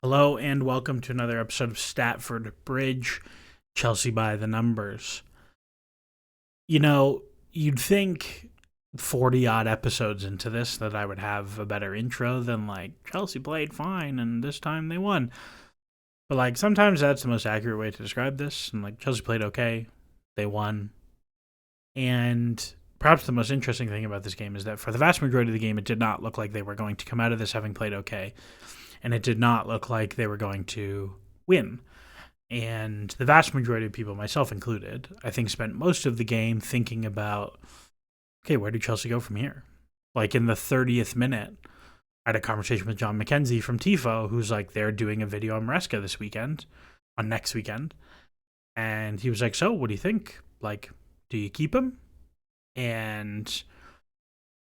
Hello and welcome to another episode of Statford Bridge, Chelsea by the numbers. You know, you'd think 40 odd episodes into this that I would have a better intro than like Chelsea played fine and this time they won. But like sometimes that's the most accurate way to describe this. And like Chelsea played okay, they won. And perhaps the most interesting thing about this game is that for the vast majority of the game, it did not look like they were going to come out of this having played okay. And it did not look like they were going to win. And the vast majority of people, myself included, I think spent most of the game thinking about, okay, where do Chelsea go from here? Like in the 30th minute, I had a conversation with John McKenzie from Tifo, who's like, they're doing a video on Maresca this weekend, on next weekend. And he was like, so what do you think? Like, do you keep him? And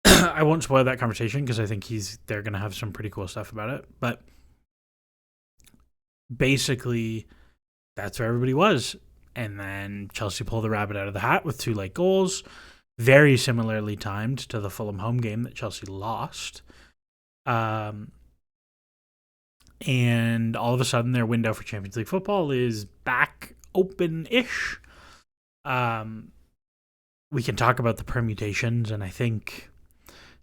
I won't spoil that conversation because I think they're going to have some pretty cool stuff about it. But basically, that's where everybody was. And then Chelsea pulled the rabbit out of the hat with two late goals, very similarly timed to the Fulham home game that Chelsea lost. And all of a sudden, their window for Champions League football is back open-ish. We can talk about the permutations, and I think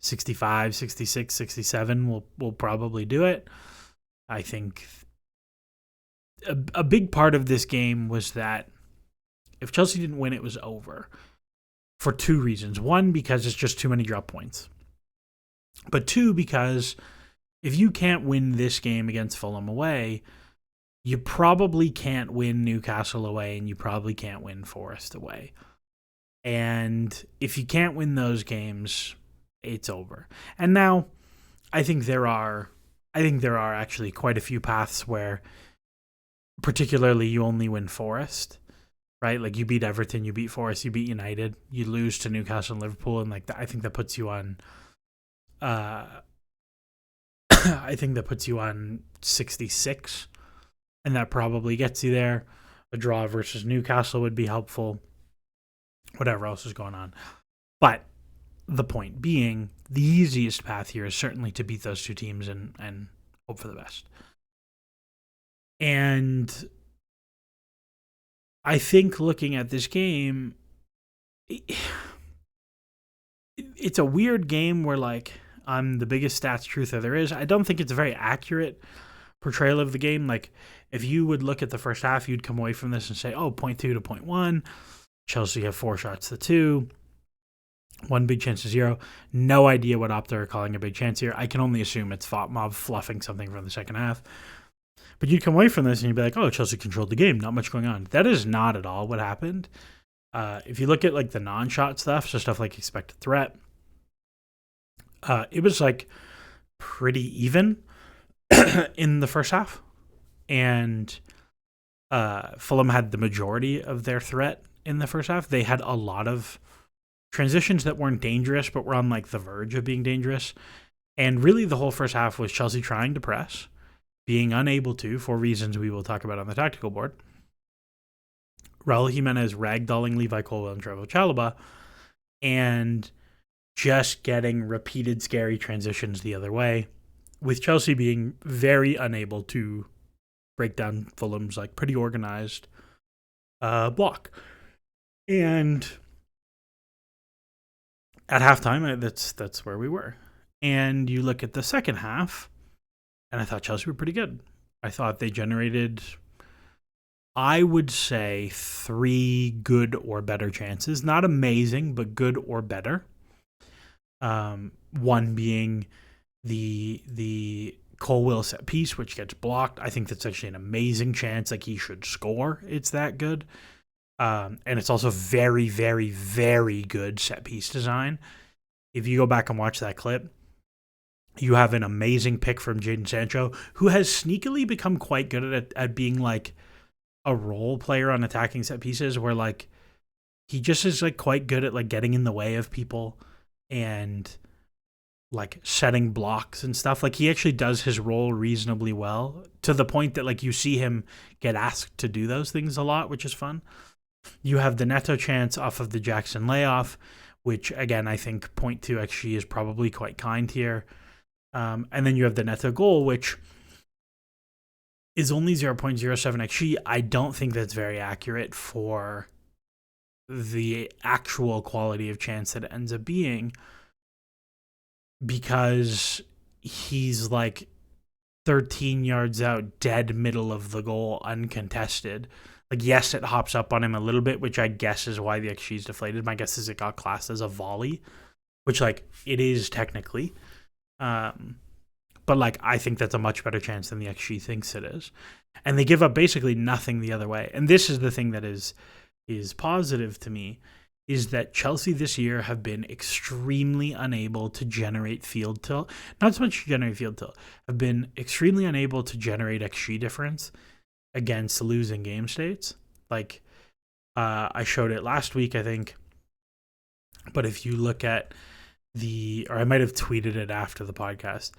65, 66, 67 will probably do it. I think a big part of this game was that if Chelsea didn't win, it was over for two reasons. One, because it's just too many drop points. But two, because if you can't win this game against Fulham away, you probably can't win Newcastle away and you probably can't win Forest away. And if you can't win those games, it's over. And now I think there are actually quite a few paths where particularly you only win Forest, right? Like you beat Everton, you beat Forest, you beat United, you lose to Newcastle and Liverpool, and like I think that puts you on I think that puts you on 66, and that probably gets you there. A draw versus Newcastle would be helpful. Whatever else is going on. But the point being, the easiest path here is certainly to beat those two teams and hope for the best. And I think looking at this game, it's a weird game where, like, I'm the biggest stats truther there is. I don't think it's a very accurate portrayal of the game. Like, if you would look at the first half, you'd come away from this and say, oh, 0.2 to 0.1. Chelsea have 4 shots to 2. 1 big chance to 0. No idea what Opta are calling a big chance here. I can only assume it's Mob fluffing something from the second half. But you'd come away from this and you'd be like, oh, Chelsea controlled the game. Not much going on. That is not at all what happened. If you look at like the non-shot stuff, so stuff like expected threat, it was like pretty even in the first half. And Fulham had the majority of their threat in the first half. They had a lot of transitions that weren't dangerous, but were on like the verge of being dangerous. And really the whole first half was Chelsea trying to press, being unable to, for reasons we will talk about on the tactical board. Raul Jimenez ragdolling Levi Colwill and Trevoh Chalobah, and just getting repeated scary transitions the other way, with Chelsea being very unable to break down Fulham's like pretty organized block. And at halftime, that's where we were. And you look at the second half, and I thought Chelsea were pretty good. I thought they generated, I would say, 3 good or better chances. Not amazing, but good or better. One being the Colwill set piece, which gets blocked. I think that's actually an amazing chance. Like, he should score. It's that good. And it's also very, very, very good set piece design. If you go back and watch that clip, you have an amazing pick from Jadon Sancho, who has sneakily become quite good at being like a role player on attacking set pieces, where like he just is like quite good at like getting in the way of people and like setting blocks and stuff. Like he actually does his role reasonably well, to the point that like you see him get asked to do those things a lot, which is fun. You have the Neto chance off of the Jackson layoff, which again I think 0.2 XG is probably quite kind here. And then you have the Neto goal, which is only 0.07 XG. I don't think that's very accurate for the actual quality of chance that it ends up being, because he's like 13 yards out, dead middle of the goal, uncontested. Like, yes, it hops up on him a little bit, which I guess is why the XG is deflated. My guess is it got classed as a volley, which, like, it is technically. But, like, I think that's a much better chance than the XG thinks it is. And they give up basically nothing the other way. And this is the thing that is positive to me, is that Chelsea this year have been extremely unable to generate field tilt. Not so much generate field tilt, have been extremely unable to generate XG difference against losing game states. Like, I showed it last week, I think. But if you look at or I might have tweeted it after the podcast,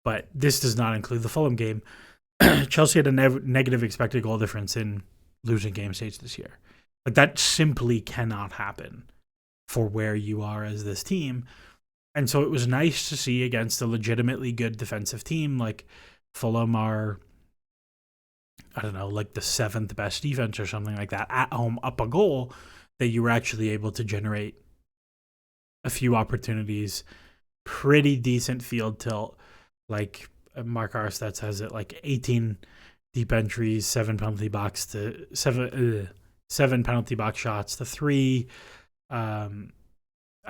but this does not include the Fulham game. Chelsea had a negative expected goal difference in losing game states this year. Like, that simply cannot happen for where you are as this team. And so it was nice to see against a legitimately good defensive team. Like, Fulham are, I don't know, like the 7th best defense or something like that, at home up a goal, that you were actually able to generate a few opportunities, pretty decent field tilt. Like, Mark Arstad has it, like 18 deep entries, 7 penalty box to 7 penalty box shots to 3. I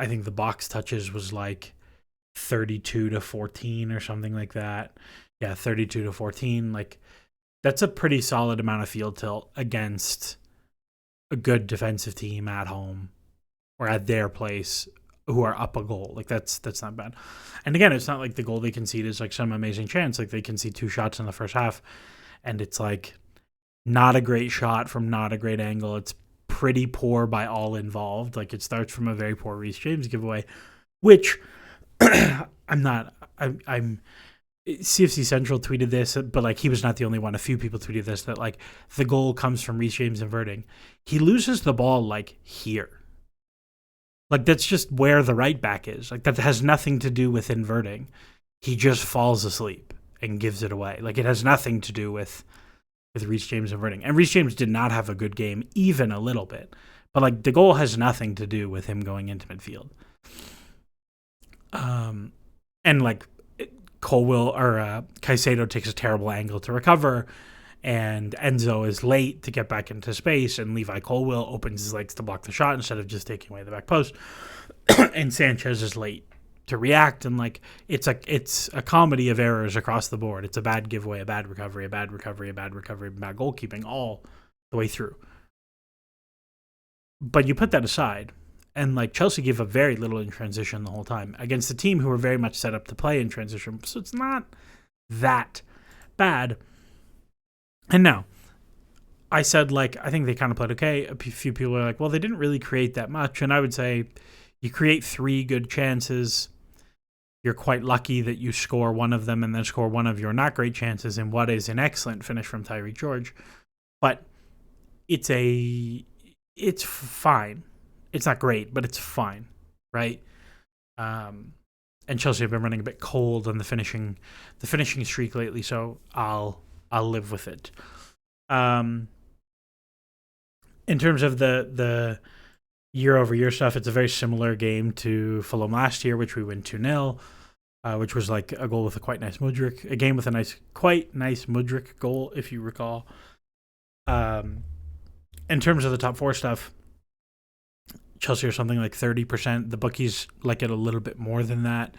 think the box touches was like 32 to 14 or something like that. Yeah, 32 to 14. Like, that's a pretty solid amount of field tilt against a good defensive team at home or at their place who are up a goal. Like, that's not bad. And again, it's not like the goal they concede is like some amazing chance. Like, they concede 2 shots in the first half, and it's like not a great shot from not a great angle. It's pretty poor by all involved. Like, it starts from a very poor Reece James giveaway, which I'm CFC Central tweeted this, but like, he was not the only one. A few people tweeted this, that like the goal comes from Reece James inverting. He loses the ball like here. Like, that's just where the right back is. Like, that has nothing to do with inverting. He just falls asleep and gives it away. Like, it has nothing to do with Reece James inverting. And Reece James did not have a good game, even a little bit. But like, the goal has nothing to do with him going into midfield. And like, Caicedo takes a terrible angle to recover, and Enzo is late to get back into space, and Levi Colwill opens his legs to block the shot instead of just taking away the back post. And Sanchez is late to react, and like, it's a comedy of errors across the board. It's a bad giveaway, a bad recovery, a bad recovery, a bad recovery, bad goalkeeping all the way through. But you put that aside, and like, Chelsea gave up very little in transition the whole time against a team who were very much set up to play in transition. So it's not that bad. And now, I said, like, I think they kind of played okay. A few people are like, well, they didn't really create that much. And I would say, you create 3 good chances. You're quite lucky that you score one of them and then score one of your not great chances in what is an excellent finish from Tyreek George. But it's fine. It's not great, but it's fine, right? And Chelsea have been running a bit cold on the finishing streak lately, so I'll live with it. In terms of the year-over-year stuff, it's a very similar game to Fulham last year, which we win 2-0, which was like a goal with a quite nice Mudryk, a game with a quite nice Mudryk goal, if you recall. In terms of the top 4 stuff, Chelsea are something like 30%. The bookies like it a little bit more than that.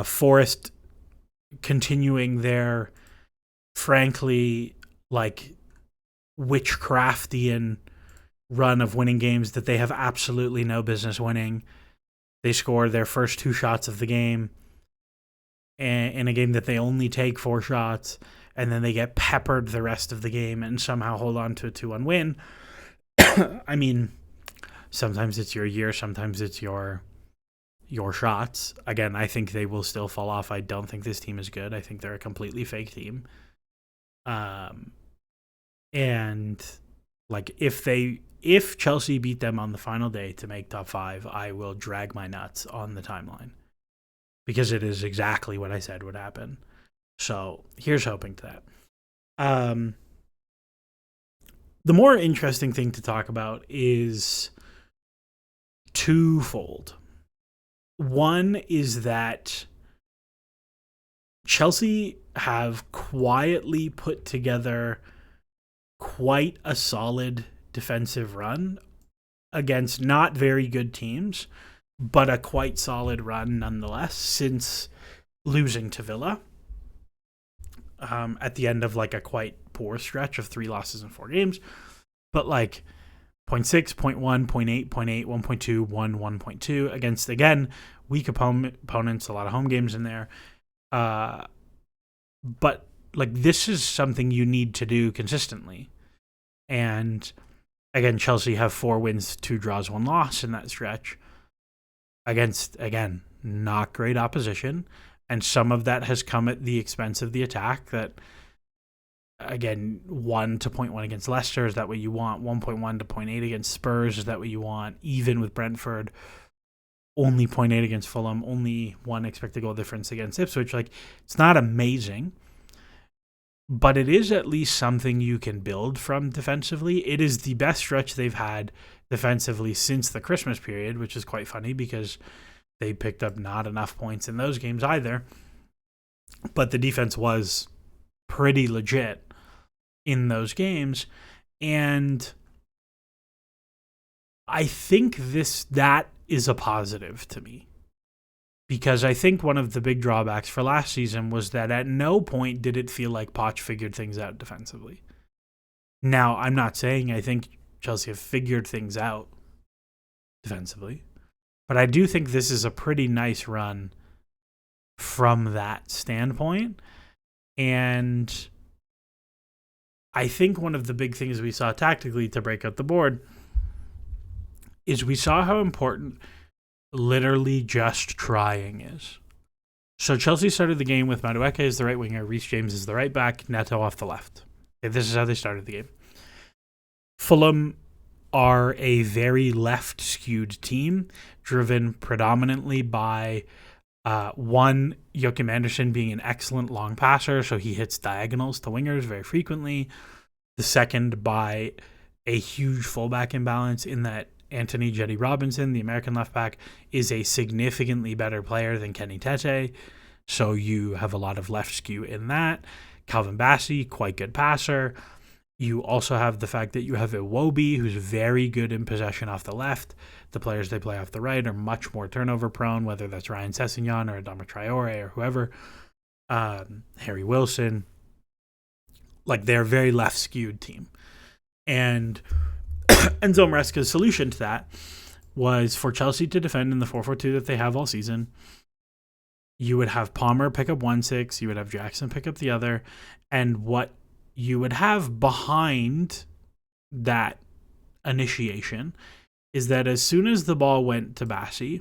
Forest continuing their, frankly, like, witchcraftian run of winning games that they have absolutely no business winning. They scored their first 2 shots of the game in a game that they only take 4 shots, and then they get peppered the rest of the game and somehow hold on to a 2-1 win. I mean, sometimes it's your year, sometimes it's your shots. Again, I think they will still fall off. I don't think this team is good. I think they're a completely fake team. And like, if Chelsea beat them on the final day to make top 5, I will drag my nuts on the timeline, because it is exactly what I said would happen. So here's hoping to that. Um, the more interesting thing to talk about is twofold. One is that Chelsea have quietly put together quite a solid defensive run against not very good teams, but a quite solid run nonetheless since losing to Villa at the end of like a quite poor stretch of 3 losses in 4 games. But like 0.6, 0.1, 0.8, 0.8, 1.2, 1, 1.2 against, again, weak opponents, a lot of home games in there. But like this is something you need to do consistently. And again, Chelsea have 4 wins, 2 draws, 1 loss in that stretch against, again, not great opposition. And some of that has come at the expense of the attack. That, again, 1 to 0.1 against Leicester is that what you want. 1.1 to 0.8 against Spurs is that what you want. Even with Brentford, only 0.8 against Fulham, only 1 expected goal difference against Ipswich. Like, it's not amazing, but it is at least something you can build from defensively. It is the best stretch they've had defensively since the Christmas period, which is quite funny because they picked up not enough points in those games either. But the defense was pretty legit in those games. And I think that is a positive to me. Because I think one of the big drawbacks for last season was that at no point did it feel like Poch figured things out defensively. Now, I'm not saying I think Chelsea have figured things out defensively, but I do think this is a pretty nice run from that standpoint. And I think one of the big things we saw tactically to break out the board is we saw how important literally just trying is. So Chelsea started the game with Madueke as the right winger, Reece James as the right back, Neto off the left. Okay, this is how they started the game. Fulham are a very left-skewed team, driven predominantly by one, Joachim Andersen being an excellent long passer, so he hits diagonals to wingers very frequently. The second, by a huge fullback imbalance in that Anthony Jetty Robinson, the American left back, is a significantly better player than Kenny Tete, so you have a lot of left skew in that. Calvin Bassey, quite good passer. You also have the fact that you have Iwobi, who's very good in possession off the left. The players they play off the right are much more turnover prone, whether that's Ryan Sessegnon or Adama Traore or whoever. Harry Wilson. Like, they're a very left-skewed team. And Enzo Maresca's solution to that was for Chelsea to defend in the 4-4-2 that they have all season. You would have Palmer pick up 1-6. You would have Jackson pick up the other. And what you would have behind that initiation is that as soon as the ball went to Bassey,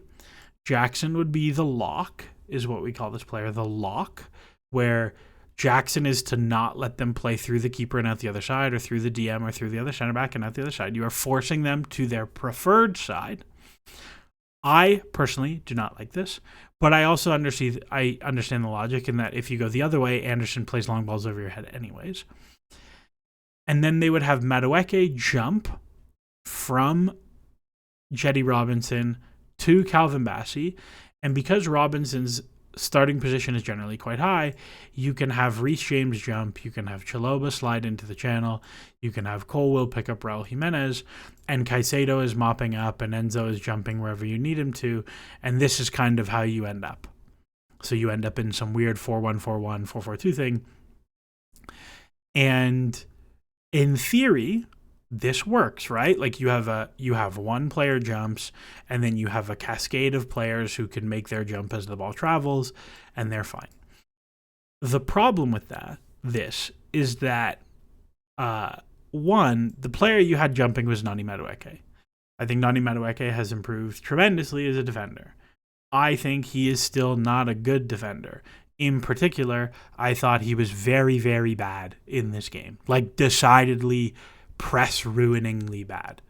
Jackson would be the lock, is what we call this player, the lock, where Jackson is to not let them play through the keeper and out the other side, or through the DM or through the other center back and out the other side. You are forcing them to their preferred side. I personally do not like this, but I also understand the logic in that if you go the other way, Anderson plays long balls over your head anyways. And then they would have Madueke jump from Jetty Robinson to Calvin Bassey. And because Robinson's starting position is generally quite high, you can have Reece James jump, you can have Chalobah slide into the channel, you can have Colwill pick up Raul Jimenez, and Caicedo is mopping up and Enzo is jumping wherever you need him to, and this is kind of how you end up. So you end up in some weird 4-1-4-1, 4-4-2 thing. And in theory, this works, right? Like you have one player jumps, and then you have a cascade of players who can make their jump as the ball travels, and they're fine. The problem with this is that one, the player you had jumping was Nani Madueke. I think Nani Madueke has improved tremendously as a defender. I think he is still not a good defender. In particular, I thought he was very, very bad in this game. Like, decidedly press-ruiningly bad.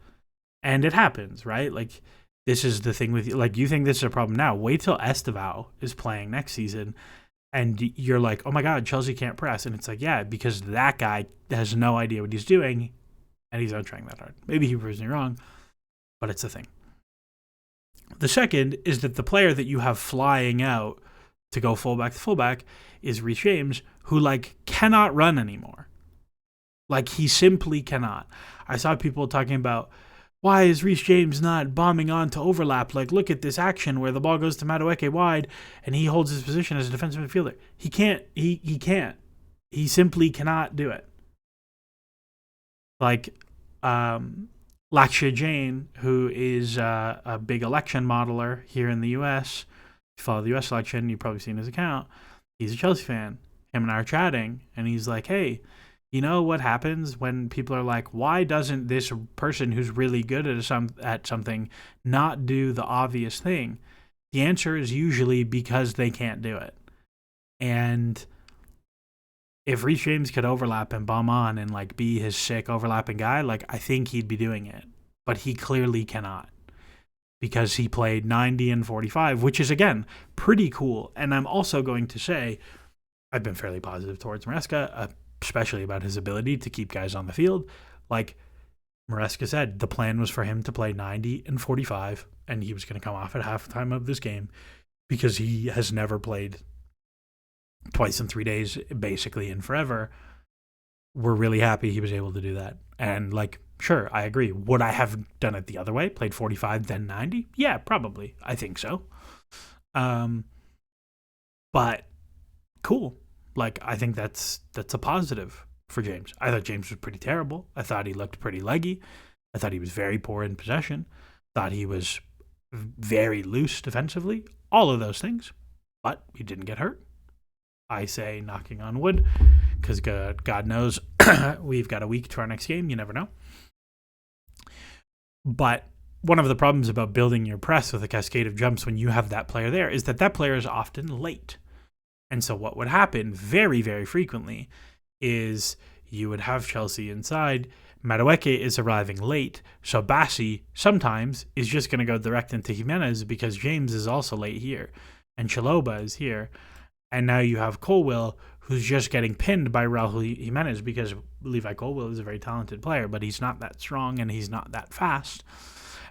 And it happens, right? Like, this is the thing with you. Like, you think this is a problem now. Wait till Estevao is playing next season, And you're like, oh my God, Chelsea can't press. And it's like, yeah, because that guy has no idea what he's doing and he's not trying that hard. Maybe he proves me wrong, but it's a thing. The second is that the player that you have flying out to go fullback to fullback is Reece James, who cannot run anymore. He simply cannot. I saw people talking about, why is Reece James not bombing on to overlap? Look at this action where the ball goes to Madueke wide and he holds his position as a defensive midfielder. He can't. He can't. He simply cannot do it. Lakshya Jain, who is a big election modeler here in the U.S., if you follow the U.S. election, you've probably seen his account. He's a Chelsea fan. Him and I are chatting, and he's like, hey, you know what happens when people are like, why doesn't this person who's really good at something not do the obvious thing? The answer is usually because they can't do it. And if Reece James could overlap and bomb on and be his sick overlapping guy, I think he'd be doing it. But he clearly cannot, because he played 90 and 45, which is, again, pretty cool. And I'm also going to say I've been fairly positive towards Maresca, especially about his ability to keep guys on the field. Maresca said, the plan was for him to play 90 and 45, and he was going to come off at halftime of this game because he has never played twice in 3 days, basically in forever. We're really happy he was able to do that. And sure, I agree. Would I have done it the other way? Played 45, then 90? Yeah, probably. I think so. But cool. I think that's a positive for James. I thought James was pretty terrible. I thought he looked pretty leggy. I thought he was very poor in possession. Thought he was very loose defensively. All of those things. But he didn't get hurt. I say knocking on wood, because God knows we've got a week to our next game. You never know. But one of the problems about building your press with a cascade of jumps when you have that player there is that player is often late. And so what would happen very, very frequently is you would have Chelsea inside. Madueke is arriving late, so Bassi sometimes is just going to go direct into Jimenez because James is also late here, and Chalobah is here. And now you have Colwill, who's just getting pinned by Raul Jimenez because Levi Colwill is a very talented player, but he's not that strong and he's not that fast.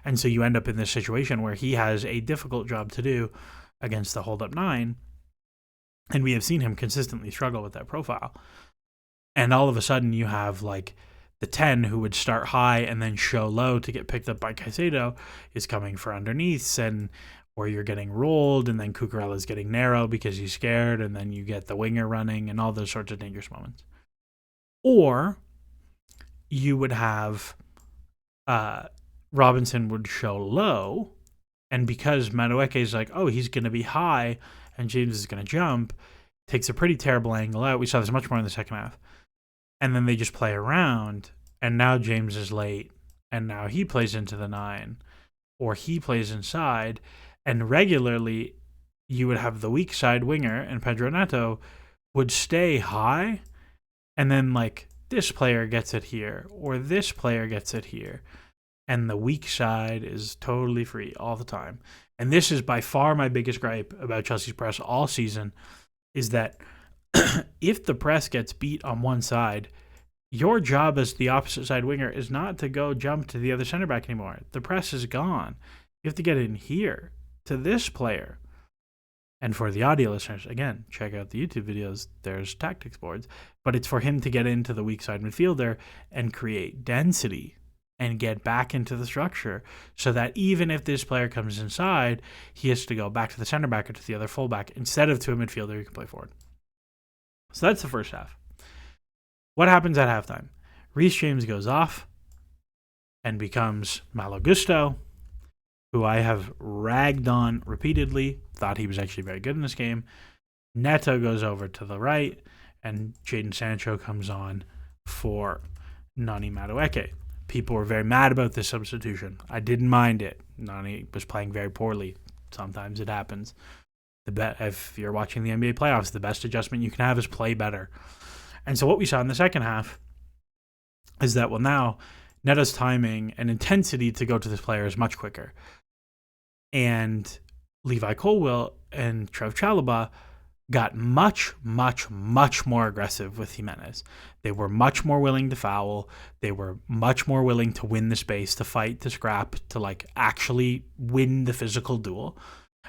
And so you end up in this situation where he has a difficult job to do against the hold-up 9. And we have seen him consistently struggle with that profile. And all of a sudden you have the 10 who would start high and then show low to get picked up by Caicedo is coming for underneaths, or you're getting rolled, and then Cucurella's getting narrow because he's scared, and then you get the winger running and all those sorts of dangerous moments. Or you would have Robinson would show low, and because Madueke is he's going to be high and James is going to jump, takes a pretty terrible angle out. We saw this much more in the second half. And then they just play around, and now James is late, and now he plays into the 9, or he plays inside. And regularly, you would have the weak side winger, and Pedro Neto would stay high, and then this player gets it here, or this player gets it here, and the weak side is totally free all the time. And this is by far my biggest gripe about Chelsea's press all season, is that if the press gets beat on one side, your job as the opposite side winger is not to go jump to the other center back anymore. The press is gone. You have to get in here to this player. And for the audio listeners, again, check out the YouTube videos. There's tactics boards. But it's for him to get into the weak side midfielder and create density and get back into the structure so that even if this player comes inside, he has to go back to the center back or to the other fullback instead of to a midfielder who can play forward. So that's the first half. What happens at halftime? Reece James goes off and becomes Malo Gusto, who I have ragged on repeatedly, thought he was actually very good in this game. Neto goes over to the right, and Jadon Sancho comes on for Nani Madueke. People were very mad about this substitution. I didn't mind it. Nani was playing very poorly. Sometimes it happens. If you're watching the NBA playoffs, the best adjustment you can have is play better. And so what we saw in the second half is that, now Neto's timing and intensity to go to this player is much quicker. And Levi Colwill and Trev Chalobah got much, much, much more aggressive with Jimenez. They were much more willing to foul. They were much more willing to win the space, to fight, to scrap, to like actually win the physical duel.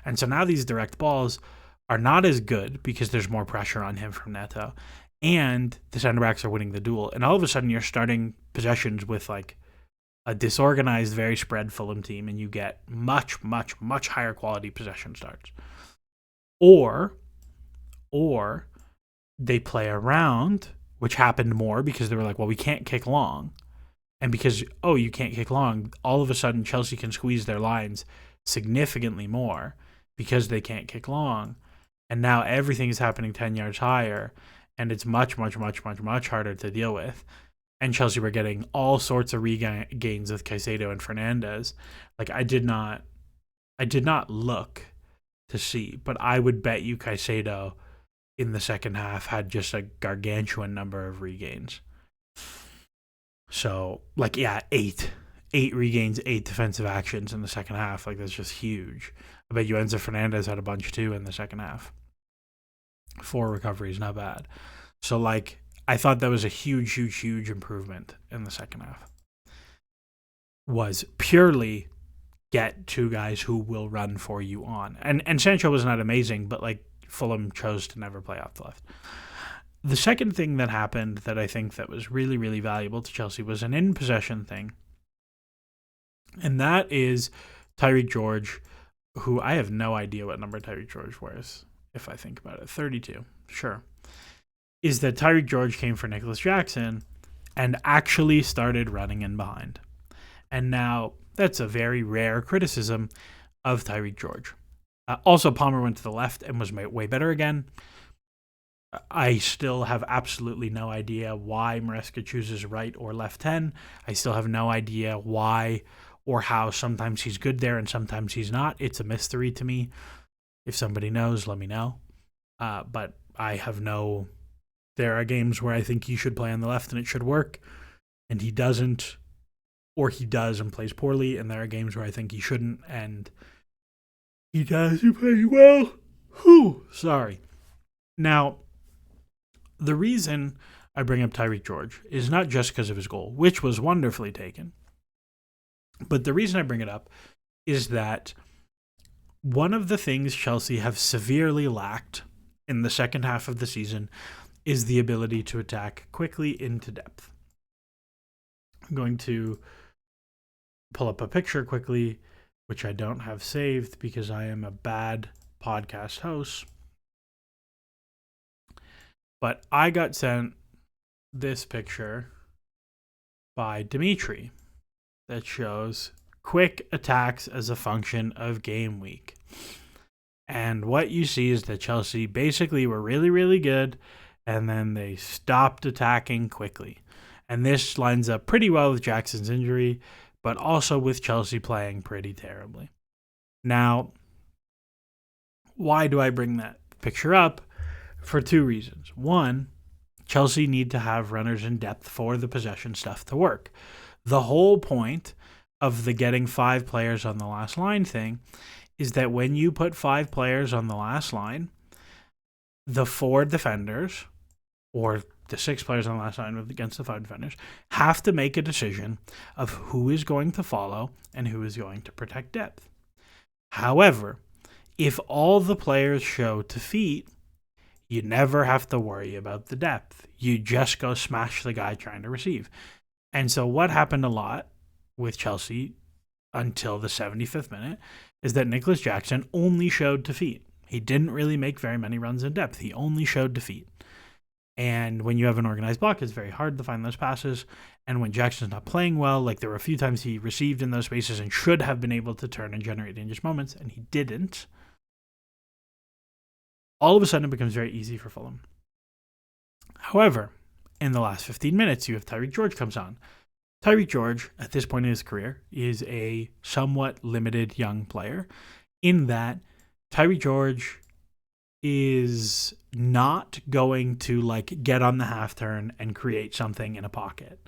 And so now these direct balls are not as good because there's more pressure on him from Neto. And the center backs are winning the duel. And all of a sudden you're starting possessions with like a disorganized, very spread Fulham team, and you get much, much, much higher quality possession starts. Or they play around, which happened more because they were like, well, we can't kick long. And because, you can't kick long, all of a sudden Chelsea can squeeze their lines significantly more because they can't kick long. And now everything is happening 10 yards higher, and it's much, much, much, much, much harder to deal with. And Chelsea were getting all sorts of regains with Caicedo and Fernandes. Like, I did not look to see, but I would bet you Caicedo in the second half had just a gargantuan number of regains. So, like, yeah, eight regains, 8 defensive actions in the second half. Like, that's just huge. I bet you Enzo Fernandez had a bunch too in the second half. 4 recoveries, not bad. So, like, I thought that was a huge, huge, huge improvement in the second half. Was purely get 2 guys who will run for you on. And Sancho was not amazing, but, like, Fulham chose to never play off the left. The second thing that happened that I think that was really, really valuable to Chelsea was an in-possession thing. And that is Tyreek George, who I have no idea what number Tyreek George wears, if I think about it. 32, sure. Is that Tyreek George came for Nicholas Jackson and actually started running in behind. And now that's a very rare criticism of Tyreek George. Also, Palmer went to the left and was way better again. I still have absolutely no idea why Maresca chooses right or left 10. I still have no idea why or how sometimes he's good there and sometimes he's not. It's a mystery to me. If somebody knows, let me know. But I have no... There are games where I think he should play on the left and it should work, and he doesn't, or he does and plays poorly, and there are games where I think he shouldn't, and he does and plays well. Sorry. Now, the reason I bring up Tyreek George is not just because of his goal, which was wonderfully taken, but the reason I bring it up is that one of the things Chelsea have severely lacked in the second half of the season is the ability to attack quickly into depth. I'm going to pull up a picture quickly, which I don't have saved because I am a bad podcast host. But I got sent this picture by Dimitri that shows quick attacks as a function of game week. And what you see is that Chelsea basically were really, really good, and then they stopped attacking quickly. And this lines up pretty well with Jackson's injury, but also with Chelsea playing pretty terribly. Now, why do I bring that picture up? For 2 reasons. One, Chelsea need to have runners in depth for the possession stuff to work. The whole point of the getting 5 players on the last line thing is that when you put 5 players on the last line, the 4 defenders, or the 6 players on the last line against the 5 defenders, have to make a decision of who is going to follow and who is going to protect depth. However, if all the players show to feet, you never have to worry about the depth. You just go smash the guy trying to receive. And so what happened a lot with Chelsea until the 75th minute is that Nicholas Jackson only showed to feet. He didn't really make very many runs in depth. He only showed to feet. And when you have an organized block, it's very hard to find those passes. And when Jackson's not playing well, like there were a few times he received in those spaces and should have been able to turn and generate dangerous moments, and he didn't. All of a sudden, it becomes very easy for Fulham. However, in the last 15 minutes, you have Tyreek George comes on. Tyreek George, at this point in his career, is a somewhat limited young player in that Tyreek George is not going to like get on the half turn and create something in a pocket.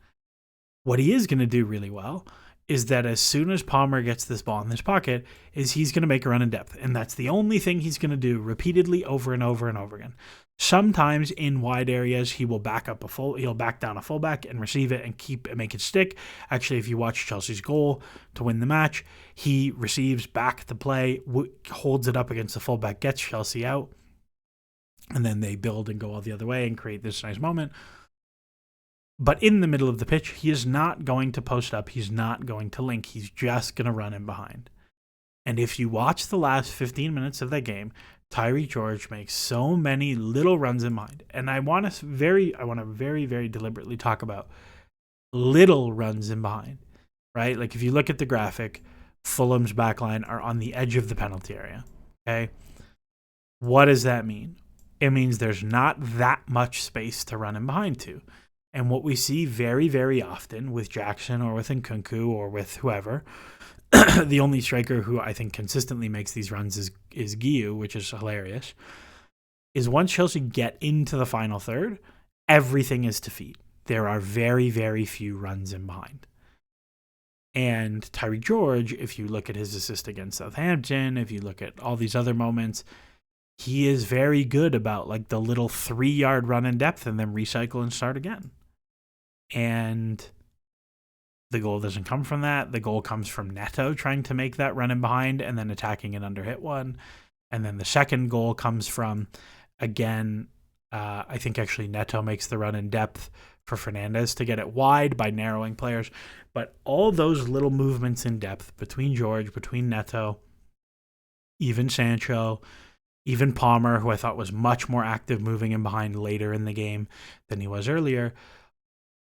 What he is going to do really well is that as soon as Palmer gets this ball in his pocket, is he's going to make a run in depth. And that's the only thing he's going to do repeatedly over and over and over again. Sometimes in wide areas, he'll back down a fullback and receive it and make it stick. Actually, if you watch Chelsea's goal to win the match, he receives back the play, holds it up against the fullback, gets Chelsea out, and then they build and go all the other way and create this nice moment. But in the middle of the pitch, he is not going to post up. He's not going to link. He's just going to run in behind. And if you watch the last 15 minutes of that game, Tyree George makes so many little runs in behind. And I want to very, very deliberately talk about little runs in behind, right? Like if you look at the graphic, Fulham's backline are on the edge of the penalty area, okay? What does that mean? It means there's not that much space to run in behind to. And what we see very, very often with Jackson or with Nkunku or with whoever, the only striker who I think consistently makes these runs is Guiu, which is hilarious, is once Chelsea get into the final third, everything is to feet. There are very, very few runs in behind. And Tyree George, if you look at his assist against Southampton, if you look at all these other moments, he is very good about like the little 3-yard run in depth and then recycle and start again. And the goal doesn't come from that. The goal comes from Neto trying to make that run in behind and then attacking an under-hit one. And then the second goal comes from, again, I think actually Neto makes the run in depth for Fernandez to get it wide by narrowing players. But all those little movements in depth between George, between Neto, even Sancho, even Palmer, who I thought was much more active moving in behind later in the game than he was earlier,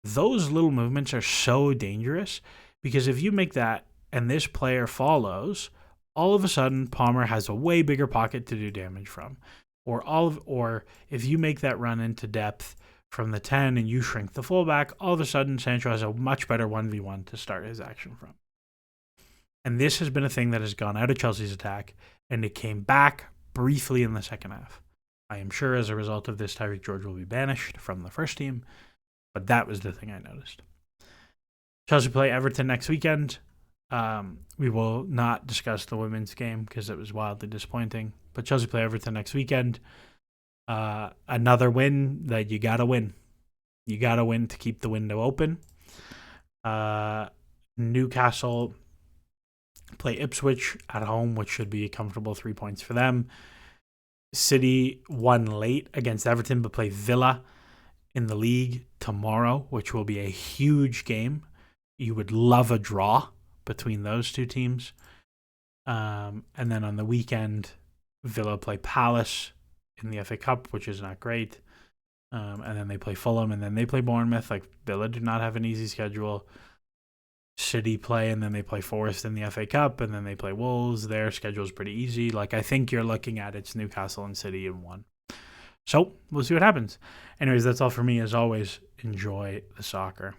those little movements are so dangerous because if you make that and this player follows, all of a sudden Palmer has a way bigger pocket to do damage from. Or if you make that run into depth from the 10 and you shrink the fullback, all of a sudden Sancho has a much better 1v1 to start his action from. And this has been a thing that has gone out of Chelsea's attack, and it came back briefly in the second half. I am sure as a result of this, Tyree George will be banished from the first team, but that was the thing I noticed. Chelsea play Everton next weekend. We will not discuss the women's game because it was wildly disappointing, but Chelsea play Everton next weekend. Another win that you got to win. You got to win to keep the window open. Newcastle play Ipswich at home, which should be a comfortable 3 points for them. City won late against Everton, but play Villa in the league tomorrow, which will be a huge game. You would love a draw between those two teams. And then on the weekend, Villa play Palace in the FA Cup, which is not great. And then they play Fulham, and then they play Bournemouth. Like, Villa do not have an easy schedule. City play, and then they play Forest in the FA Cup, and then they play Wolves. Their schedule is pretty easy. Like, I think you're looking at it's Newcastle and City in one. So we'll see what happens. Anyways, that's all for me. As always, enjoy the soccer.